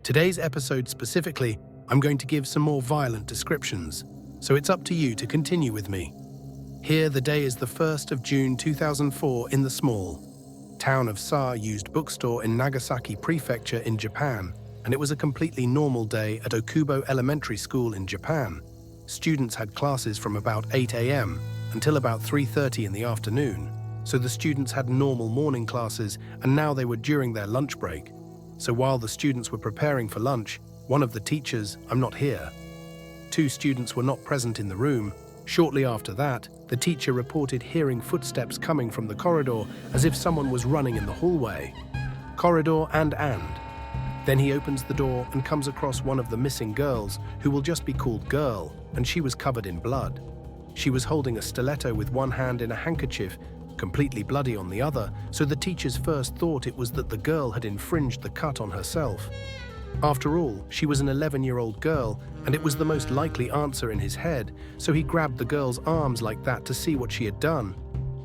Today's episode specifically, I'm going to give some more violent descriptions, so it's up to you to continue with me. Here, the day is the 1st of June 2004 in the small town of Sa used bookstore in Nagasaki Prefecture in Japan, and it was a completely normal day at Okubo Elementary School in Japan. Students had classes from about 8 a.m. until about 3:30 in the afternoon, so the students had normal morning classes, and now they were during their lunch break. So while the students were preparing for lunch, one of the teachers, I'm not here. 2 students were not present in the room. Shortly after that, the teacher reported hearing footsteps coming from the corridor as if someone was running in the hallway. Corridor and. Then he opens the door and comes across one of the missing girls, who will just be called Girl, and she was covered in blood. She was holding a stiletto with one hand in a handkerchief, completely bloody on the other, so the teachers first thought it was that the girl had infringed the cut on herself. After all, she was an 11-year-old girl, and it was the most likely answer in his head, so he grabbed the girl's arms like that to see what she had done.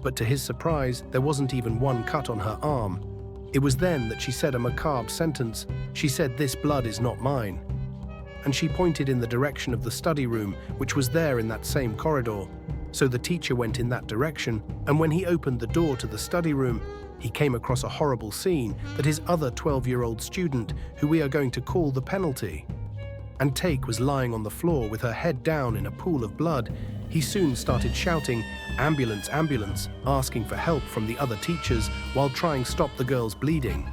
But to his surprise, there wasn't even one cut on her arm. It was then that she said a macabre sentence. She said, "This blood is not mine." And she pointed in the direction of the study room, which was there in that same corridor. So the teacher went in that direction, and when he opened the door to the study room, he came across a horrible scene that his other 12-year-old student, who we are going to call the penalty, and Take was lying on the floor with her head down in a pool of blood. He soon started shouting, "Ambulance, ambulance," asking for help from the other teachers while trying to stop the girl's bleeding.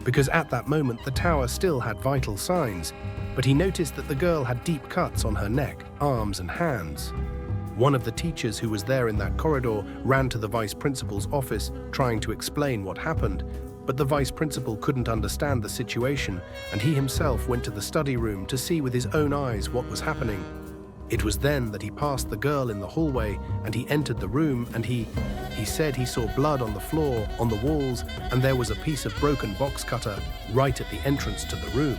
Because at that moment the tower still had vital signs, but he noticed that the girl had deep cuts on her neck, arms and hands. One of the teachers who was there in that corridor ran to the vice principal's office trying to explain what happened, but the vice principal couldn't understand the situation, and he himself went to the study room to see with his own eyes what was happening. It was then that he passed the girl in the hallway, and he entered the room, and he said he saw blood on the floor, on the walls, and there was a piece of broken box cutter right at the entrance to the room.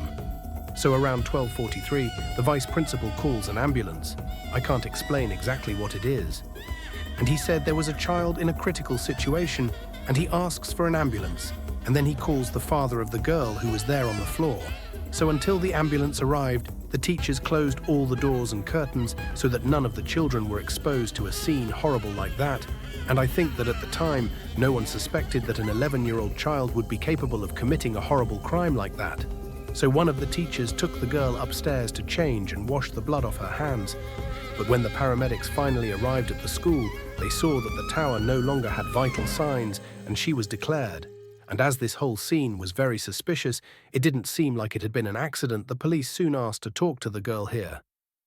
So around 12:43, the vice principal calls an ambulance. I can't explain exactly what it is. And he said there was a child in a critical situation, and he asks for an ambulance, and then he calls the father of the girl who was there on the floor. So until the ambulance arrived, the teachers closed all the doors and curtains so that none of the children were exposed to a scene horrible like that. And I think that at the time, no one suspected that an 11-year-old child would be capable of committing a horrible crime like that. So one of the teachers took the girl upstairs to change and wash the blood off her hands. But when the paramedics finally arrived at the school, they saw that the tower no longer had vital signs, and she was declared. And as this whole scene was very suspicious, it didn't seem like it had been an accident. The police soon asked to talk to the girl here.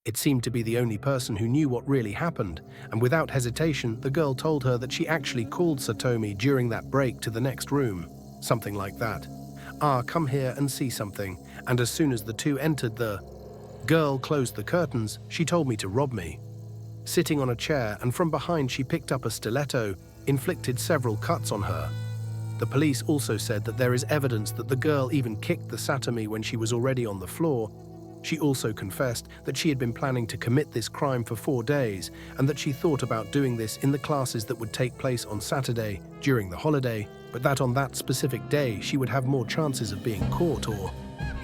It seemed to be the only person who knew what really happened, and without hesitation, the girl told her that she actually called Satomi during that break to the next room. Something like that. Come here and see something. And as soon as the two entered, the girl closed the curtains. She told me to rob me. Sitting on a chair, and from behind she picked up a stiletto, inflicted several cuts on her. The police also said that there is evidence that the girl even kicked the Satomi when she was already on the floor. She also confessed that she had been planning to commit this crime for 4 days, and that she thought about doing this in the classes that would take place on Saturday during the holiday, but that on that specific day she would have more chances of being caught or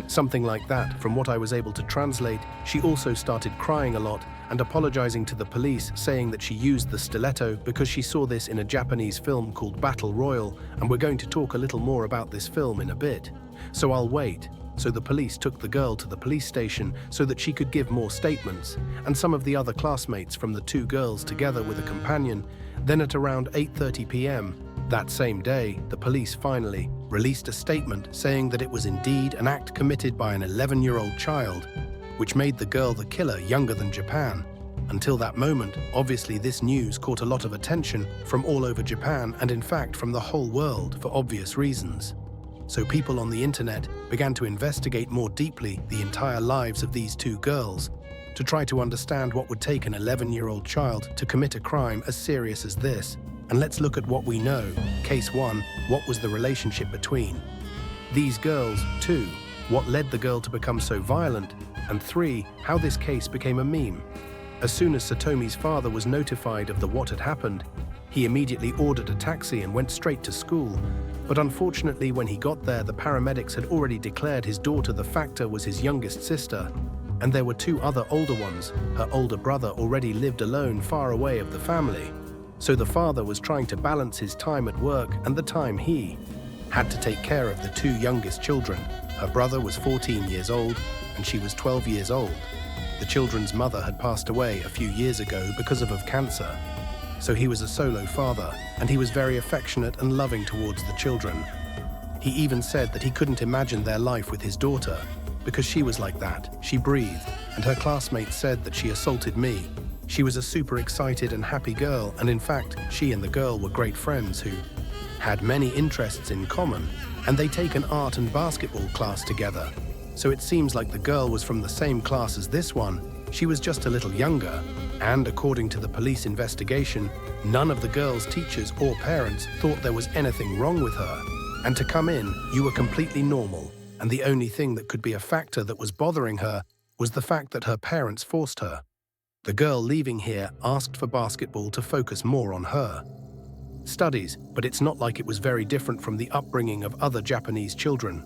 something like that. From what I was able to translate, she also started crying a lot and apologizing to the police, saying that she used the stiletto because she saw this in a Japanese film called Battle Royal, and we're going to talk a little more about this film in a bit. So I'll wait. So the police took the girl to the police station so that she could give more statements, and some of the other classmates from the 2 girls together with a companion. Then at around 8:30 p.m. that same day, the police finally released a statement saying that it was indeed an act committed by an 11-year-old child, which made the girl the killer younger than Japan. Until that moment, obviously this news caught a lot of attention from all over Japan, and in fact from the whole world for obvious reasons. So people on the internet began to investigate more deeply the entire lives of these 2 girls to try to understand what would take an 11-year-old child to commit a crime as serious as this. And let's look at what we know. Case 1, what was the relationship between these girls? 2, what led the girl to become so violent? And 3, how this case became a meme. As soon as Satomi's father was notified of what had happened, He immediately ordered a taxi and went straight to school. But unfortunately, when he got there, the paramedics had already declared his daughter the factor was his youngest sister, and there were two other older ones. Her older brother already lived alone far away of the family. So the father was trying to balance his time at work and the time he had to take care of the two youngest children. Her brother was 14 years old and she was 12 years old. The children's mother had passed away a few years ago because of cancer. So he was a solo father, and he was very affectionate and loving towards the children. He even said that he couldn't imagine their life with his daughter, because she was like that. She breathed, and her classmates said that she assaulted me. She was a super excited and happy girl, and in fact, she and the girl were great friends who had many interests in common, and they take an art and basketball class together. So it seems like the girl was from the same class as this one. She was just a little younger, and according to the police investigation, none of the girl's teachers or parents thought there was anything wrong with her. And to come in, you were completely normal, and the only thing that could be a factor that was bothering her was the fact that her parents forced her. The girl leaving here asked for basketball to focus more on her studies, but it's not like it was very different from the upbringing of other Japanese children.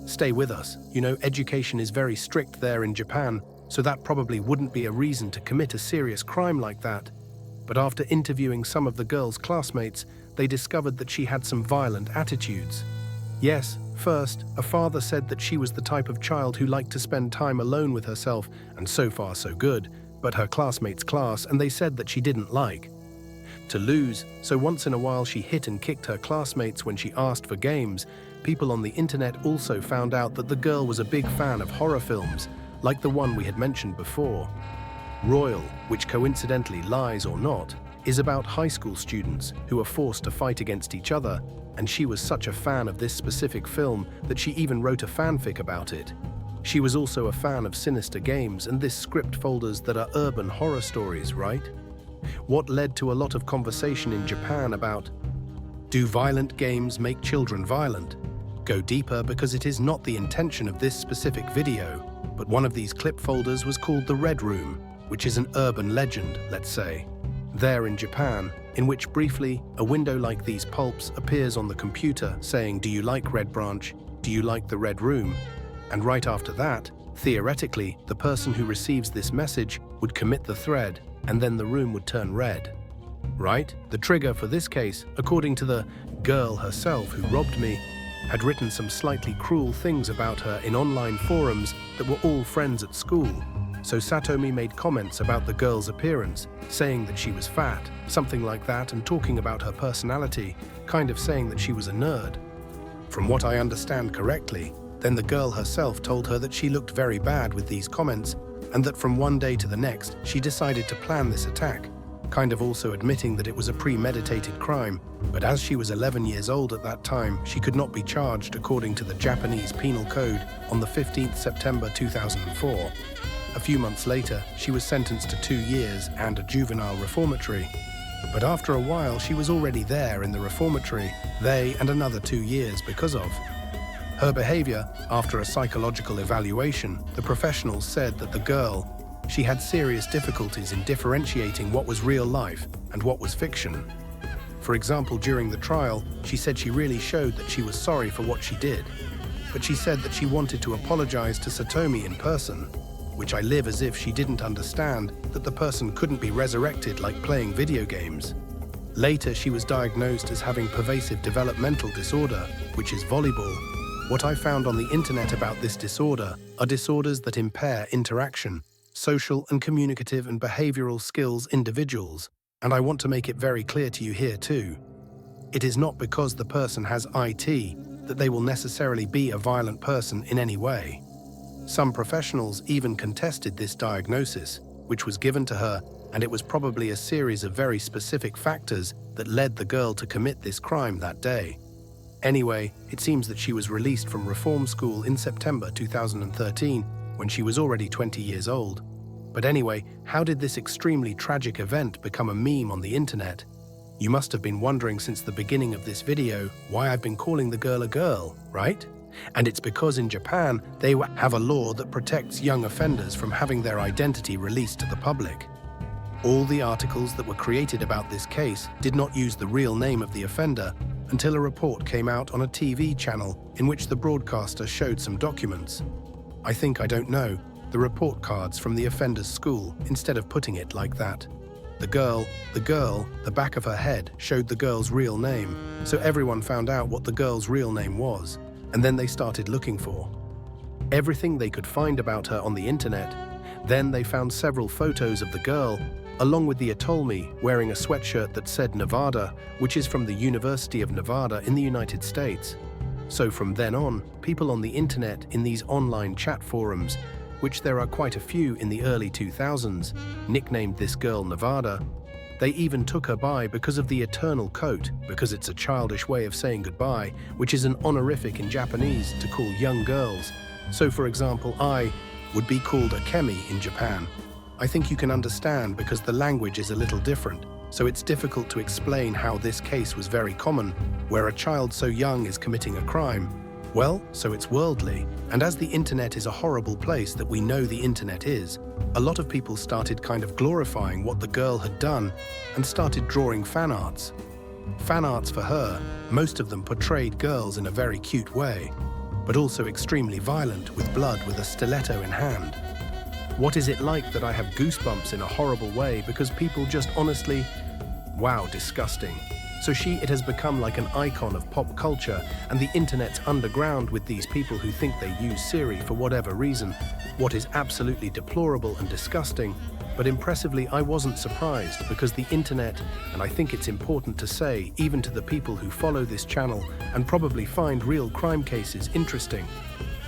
Stay with us. You know, education is very strict there in Japan, so that probably wouldn't be a reason to commit a serious crime like that. But after interviewing some of the girl's classmates, they discovered that she had some violent attitudes. Yes, first, a father said that she was the type of child who liked to spend time alone with herself, and so far so good, but her classmates' class, and they said that she didn't like to lose, so once in a while she hit and kicked her classmates when she asked for games. People on the internet also found out that the girl was a big fan of horror films, like the one we had mentioned before. Royal, which coincidentally lies or not, is about high school students who are forced to fight against each other, and she was such a fan of this specific film that she even wrote a fanfic about it. She was also a fan of sinister games and this script folders that are urban horror stories, right? What led to a lot of conversation in Japan about, do violent games make children violent? Go deeper, because it is not the intention of this specific video, but one of these clip folders was called the Red Room, which is an urban legend, let's say, there in Japan, in which briefly a window like these pulps appears on the computer saying, do you like Red Branch? Do you like the Red Room? And right after that, theoretically, the person who receives this message would commit the thread, and then the room would turn red. Right? The trigger for this case, according to the girl herself who robbed me, had written some slightly cruel things about her in online forums that were all friends at school. So Satomi made comments about the girl's appearance, saying that she was fat, something like that, and talking about her personality, kind of saying that she was a nerd. From what I understand correctly, then the girl herself told her that she looked very bad with these comments, and that from one day to the next, she decided to plan this attack, kind of also admitting that it was a premeditated crime. But as she was 11 years old at that time, she could not be charged according to the Japanese Penal Code on the 15th September 2004. A few months later, she was sentenced to 2 years and a juvenile reformatory. But after a while, she was already there in the reformatory, they and another 2 years because of her behavior. After a psychological evaluation, the professionals said that the girl, she had serious difficulties in differentiating what was real life and what was fiction. For example, during the trial, she said she really showed that she was sorry for what she did. But she said that she wanted to apologize to Satomi in person, which I live as if she didn't understand that the person couldn't be resurrected like playing video games. Later, she was diagnosed as having pervasive developmental disorder, which is volleyball. What I found on the internet about this disorder are disorders that impair interaction, social and communicative and behavioral skills individuals, and I want to make it very clear to you here too. It is not because the person has IT that they will necessarily be a violent person in any way. Some professionals even contested this diagnosis, which was given to her, and it was probably a series of very specific factors that led the girl to commit this crime that day. Anyway, it seems that she was released from reform school in September 2013, when she was already 20 years old. But anyway, how did this extremely tragic event become a meme on the internet? You must have been wondering since the beginning of this video why I've been calling the girl a girl, right? And it's because in Japan, they have a law that protects young offenders from having their identity released to the public. All the articles that were created about this case did not use the real name of the offender until a report came out on a TV channel in which the broadcaster showed some documents. I don't know, the report cards from the offender's school instead of putting it like that. The girl, the back of her head showed the girl's real name, so everyone found out what the girl's real name was, and then they started looking for everything they could find about her on the internet. Then they found several photos of the girl, along with the atoll wearing a sweatshirt that said Nevada, which is from the University of Nevada in the United States. So from then on, people on the internet in these online chat forums, which there are quite a few in the early 2000s, nicknamed this girl Nevada. They even took her by because of the eternal coat, because it's a childish way of saying goodbye, which is an honorific in Japanese to call young girls. So for example, I would be called a kemi in Japan. I think you can understand because the language is a little different, so it's difficult to explain how this case was very common, where a child so young is committing a crime. Well, so it's worldly, and as the internet is a horrible place that we know the internet is, a lot of people started kind of glorifying what the girl had done and started drawing fan arts. Fan arts for her, most of them portrayed girls in a very cute way, but also extremely violent with blood with a stiletto in hand. What is it like that I have goosebumps in a horrible way because people just honestly, wow, disgusting. So it has become like an icon of pop culture, and the internet's underground with these people who think they use Siri for whatever reason, what is absolutely deplorable and disgusting. But impressively, I wasn't surprised because the internet, and I think it's important to say, even to the people who follow this channel and probably find real crime cases interesting,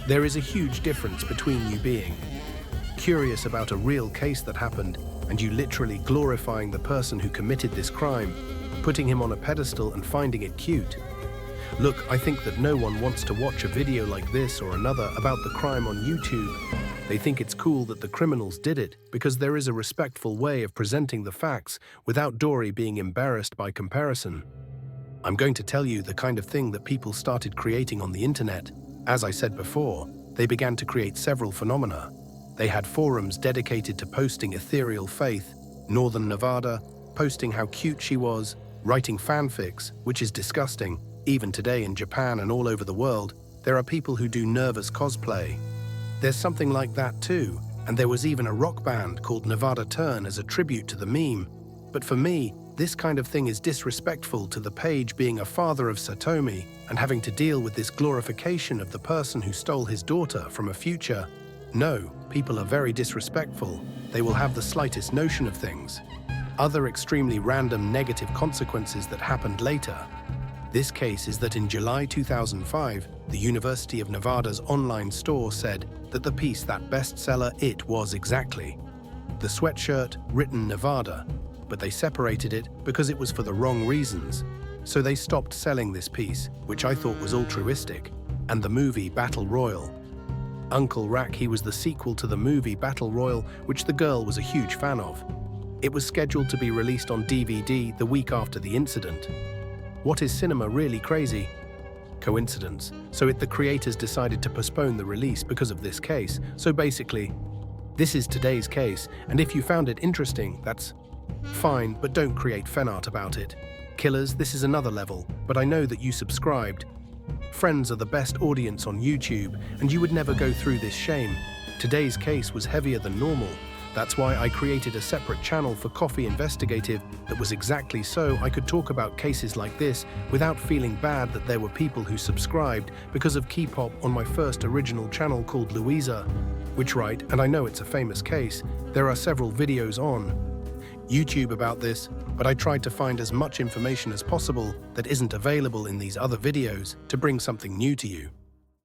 there is a huge difference between you being curious about a real case that happened and you literally glorifying the person who committed this crime, putting him on a pedestal and finding it cute. Look, I think that no one wants to watch a video like this or another about the crime on YouTube. They think it's cool that the criminals did it because there is a respectful way of presenting the facts without Dory being embarrassed by comparison. I'm going to tell you the kind of thing that people started creating on the internet. As I said before, they began to create several phenomena. They had forums dedicated to posting ethereal faith, Northern Nevada, posting how cute she was, writing fanfics, which is disgusting. Even today in Japan and all over the world, there are people who do nervous cosplay. There's something like that too, and there was even a rock band called Nevada Turn as a tribute to the meme. But for me, this kind of thing is disrespectful to the page being a father of Satomi and having to deal with this glorification of the person who stole his daughter from a future. No, people are very disrespectful. They will have the slightest notion of things. Other extremely random negative consequences that happened later. This case is that in July 2005, the University of Nevada's online store said that the piece that bestseller it was exactly. The sweatshirt written Nevada, but they separated it because it was for the wrong reasons. So they stopped selling this piece, which I thought was altruistic, and the movie Battle Royal. Uncle Rack, he was the sequel to the movie Battle Royal, which the girl was a huge fan of. It was scheduled to be released on DVD the week after the incident. What is cinema really crazy? Coincidence. So the creators decided to postpone the release because of this case. So basically, this is today's case, and if you found it interesting, that's fine, but don't create fan art about it. Killers, this is another level, but I know that you subscribed. Friends are the best audience on YouTube, and you would never go through this shame. Today's case was heavier than normal. That's why I created a separate channel for Coffee Investigative that was exactly so I could talk about cases like this without feeling bad that there were people who subscribed because of K-pop on my first original channel called Louisa, which right, and I know it's a famous case, there are several videos on YouTube about this, but I tried to find as much information as possible that isn't available in these other videos to bring something new to you.